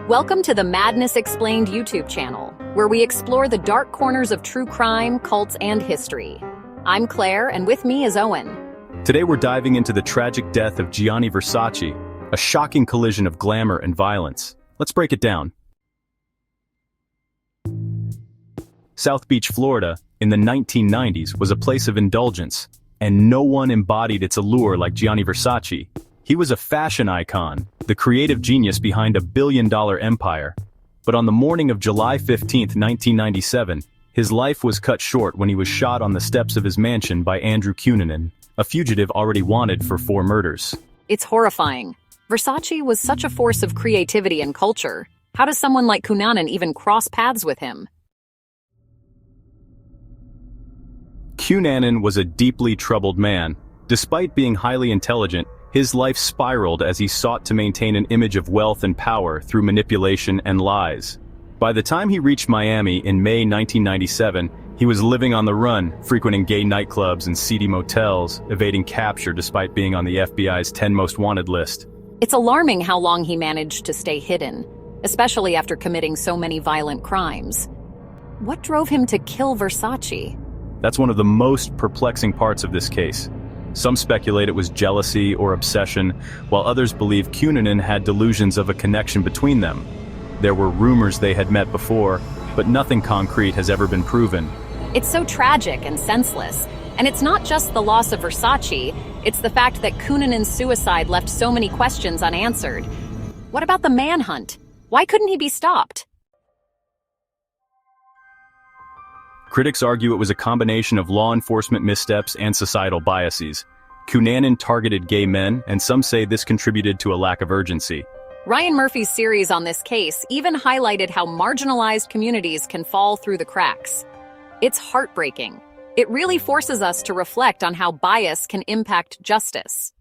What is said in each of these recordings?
Welcome to the Madness Explained YouTube channel, where we explore the dark corners of true crime, cults, and history. I'm Claire, and with me is Owen. Today we're diving into the tragic death of Gianni Versace, a shocking collision of glamour and violence. Let's break it down. South Beach, Florida, in the 1990s was a place of indulgence, and no one embodied its allure like Gianni Versace. He was a fashion icon, the creative genius behind a billion-dollar empire. But on the morning of July 15, 1997, his life was cut short when he was shot on the steps of his mansion by Andrew Cunanan, a fugitive already wanted for 4 murders. It's horrifying. Versace was such a force of creativity and culture. How does someone like Cunanan even cross paths with him? Cunanan was a deeply troubled man. Despite being highly intelligent, his life spiraled as he sought to maintain an image of wealth and power through manipulation and lies. By the time he reached Miami in May 1997, he was living on the run, frequenting gay nightclubs and seedy motels, evading capture despite being on the FBI's 10 most wanted list. It's alarming how long he managed to stay hidden, especially after committing so many violent crimes. What drove him to kill Versace? That's one of the most perplexing parts of this case. Some speculate it was jealousy or obsession, while others believe Cunanan had delusions of a connection between them. There were rumors they had met before, but nothing concrete has ever been proven. It's so tragic and senseless. And it's not just the loss of Versace, it's the fact that Cunanan's suicide left so many questions unanswered. What about the manhunt? Why couldn't he be stopped? Critics argue it was a combination of law enforcement missteps and societal biases. Cunanan targeted gay men, and some say this contributed to a lack of urgency. Ryan Murphy's series on this case even highlighted how marginalized communities can fall through the cracks. It's heartbreaking. It really forces us to reflect on how bias can impact justice.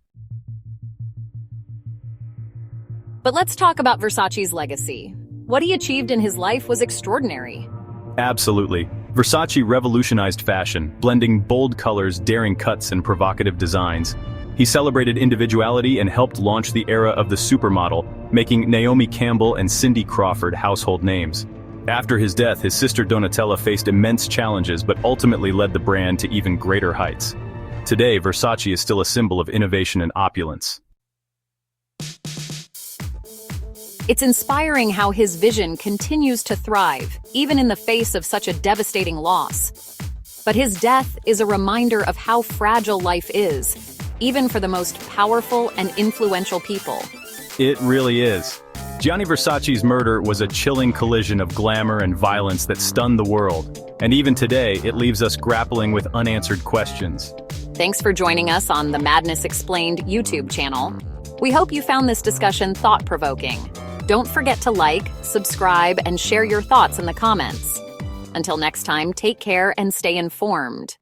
But let's talk about Versace's legacy. What he achieved in his life was extraordinary. Absolutely. Versace revolutionized fashion, blending bold colors, daring cuts, and provocative designs. He celebrated individuality and helped launch the era of the supermodel, making Naomi Campbell and Cindy Crawford household names. After his death, his sister Donatella faced immense challenges but ultimately led the brand to even greater heights. Today, Versace is still a symbol of innovation and opulence. It's inspiring how his vision continues to thrive, even in the face of such a devastating loss. But his death is a reminder of how fragile life is, even for the most powerful and influential people. It really is. Gianni Versace's murder was a chilling collision of glamour and violence that stunned the world. And even today, it leaves us grappling with unanswered questions. Thanks for joining us on the Madness Explained YouTube channel. We hope you found this discussion thought-provoking. Don't forget to like, subscribe, and share your thoughts in the comments. Until next time, take care and stay informed.